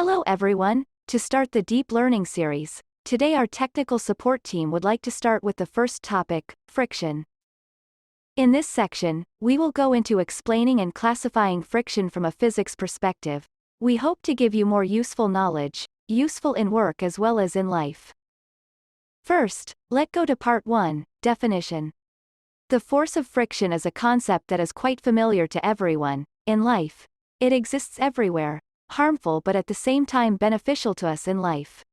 Hello everyone. To start the deep learning series, today our technical support team would like to start with the first topic, friction. In this section, we will go into explaining and classifying friction from a physics perspective. We hope to give you more useful knowledge, useful in work as well as in life. First, let's go to part 1, definition. The force of friction is a concept that is quite familiar to everyone. In life, it exists everywhere, harmful but at the same time beneficial to us in life.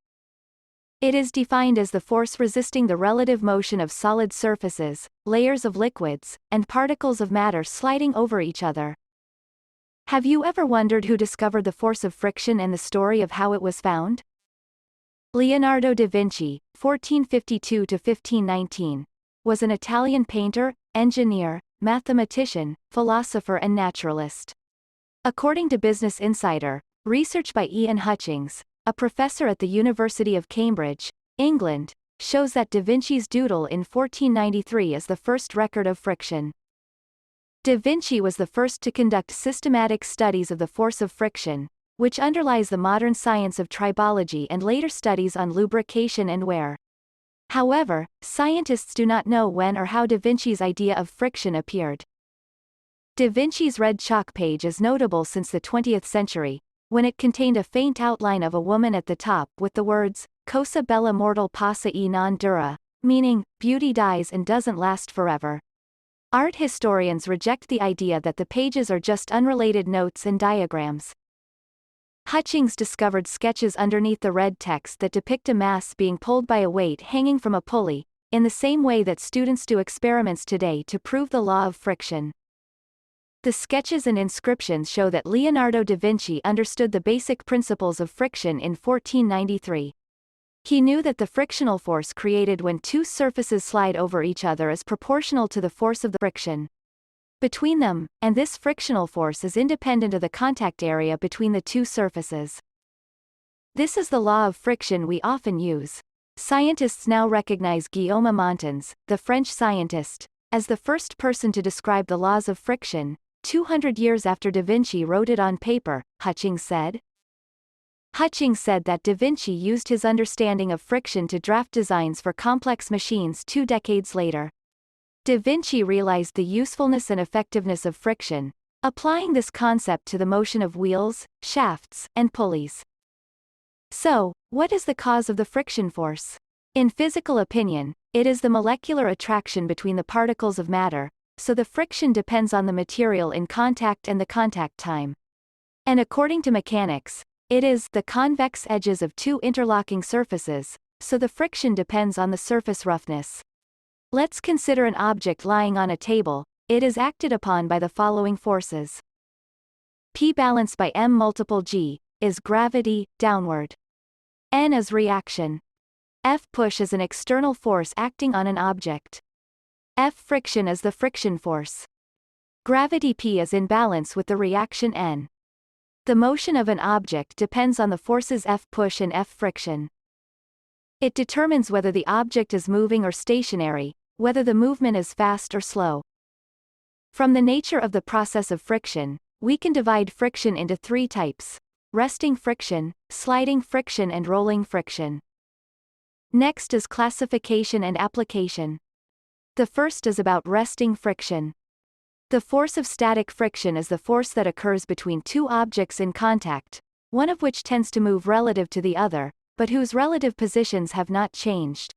It is defined as the force resisting the relative motion of solid surfaces, layers of liquids, and particles of matter sliding over each other. Have you ever wondered who discovered the force of friction and the story of how it was found? Leonardo da Vinci, 1452 to 1519, was an Italian painter, engineer, mathematician, philosopher and naturalist. According to Business Insider, research by Ian Hutchings, a professor at the University of Cambridge, England, shows that Da Vinci's doodle in 1493 is the first record of friction. Da Vinci was the first to conduct systematic studies of the force of friction, which underlies the modern science of tribology and later studies on lubrication and wear. However, scientists do not know when or how Da Vinci's idea of friction appeared. Da Vinci's red chalk page is notable since the 20th century, when it contained a faint outline of a woman at the top with the words, Cosa bella mortal passa e non dura, meaning, beauty dies and doesn't last forever. Art historians reject the idea that the pages are just unrelated notes and diagrams. Hutchings discovered sketches underneath the red text that depict a mass being pulled by a weight hanging from a pulley, in the same way that students do experiments today to prove the law of friction. The sketches and inscriptions show that Leonardo da Vinci understood the basic principles of friction in 1493. He knew that the frictional force created when two surfaces slide over each other is proportional to the force of the friction between them, and this frictional force is independent of the contact area between the two surfaces. This is the law of friction we often use. Scientists now recognize Guillaume Montans, the French scientist, as the first person to describe the laws of friction, 200 years after Da Vinci wrote it on paper, Hutchings said. Hutchings said that Da Vinci used his understanding of friction to draft designs for complex machines 2 decades later. Da Vinci realized the usefulness and effectiveness of friction, applying this concept to the motion of wheels, shafts, and pulleys. So, what is the cause of the friction force? In physical opinion, it is the molecular attraction between the particles of matter, so the friction depends on the material in contact and the contact time. And according to mechanics, it is the convex edges of two interlocking surfaces, so the friction depends on the surface roughness. Let's consider an object lying on a table. It is acted upon by the following forces. P balanced by M multiple G, is gravity, downward. N is reaction. F push is an external force acting on an object. F friction is the friction force. Gravity P is in balance with the reaction N. The motion of an object depends on the forces F push and F friction. It determines whether the object is moving or stationary, whether the movement is fast or slow. From the nature of the process of friction, we can divide friction into 3 types: resting friction, sliding friction and rolling friction. Next is classification and application. The first is about resting friction. The force of static friction is the force that occurs between two objects in contact, one of which tends to move relative to the other, but whose relative positions have not changed.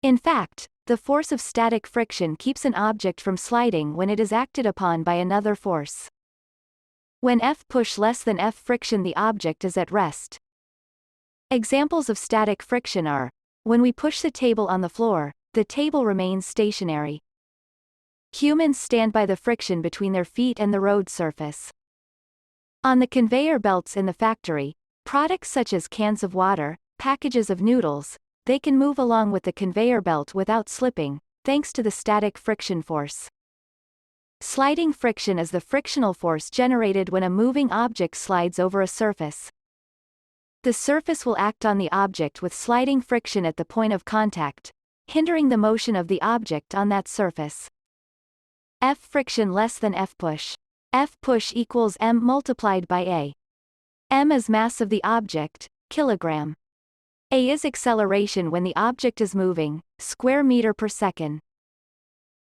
In fact, the force of static friction keeps an object from sliding when it is acted upon by another force. When F push less than F friction, the object is at rest. Examples of static friction are, when we push the table on the floor, the table remains stationary. Humans stand by the friction between their feet and the road surface. On the conveyor belts in the factory, products such as cans of water, packages of noodles, they can move along with the conveyor belt without slipping, thanks to the static friction force. Sliding friction is the frictional force generated when a moving object slides over a surface. The surface will act on the object with sliding friction at the point of contact, hindering the motion of the object on that surface. F friction less than F push. F push equals M multiplied by A. M is mass of the object, kilogram. A is acceleration when the object is moving, square meter per second.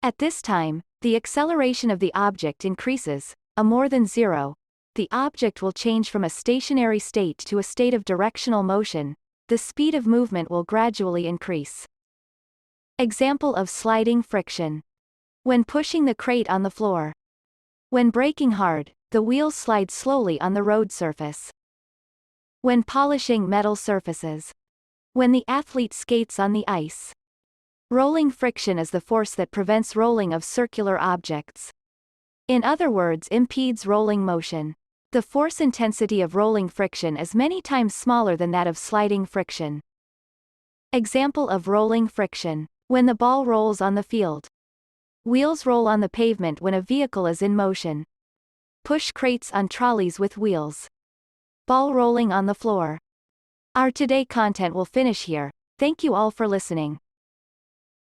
At this time, the acceleration of the object increases, a more than zero. The object will change from a stationary state to a state of directional motion. The speed of movement will gradually increase. Example of sliding friction. When pushing the crate on the floor. When braking hard, the wheels slide slowly on the road surface. When polishing metal surfaces. When the athlete skates on the ice. Rolling friction is the force that prevents rolling of circular objects. In other words, impedes rolling motion. The force intensity of rolling friction is many times smaller than that of sliding friction. Example of rolling friction. When the ball rolls on the field. Wheels roll on the pavement when a vehicle is in motion. Push crates on trolleys with wheels. Ball rolling on the floor. Our today content will finish here. Thank you all for listening.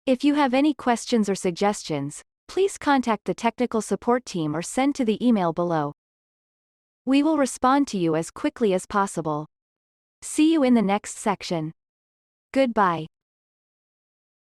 If you have any questions or suggestions, please contact the technical support team or send to the email below. We will respond to you as quickly as possible. See you in the next section. Goodbye.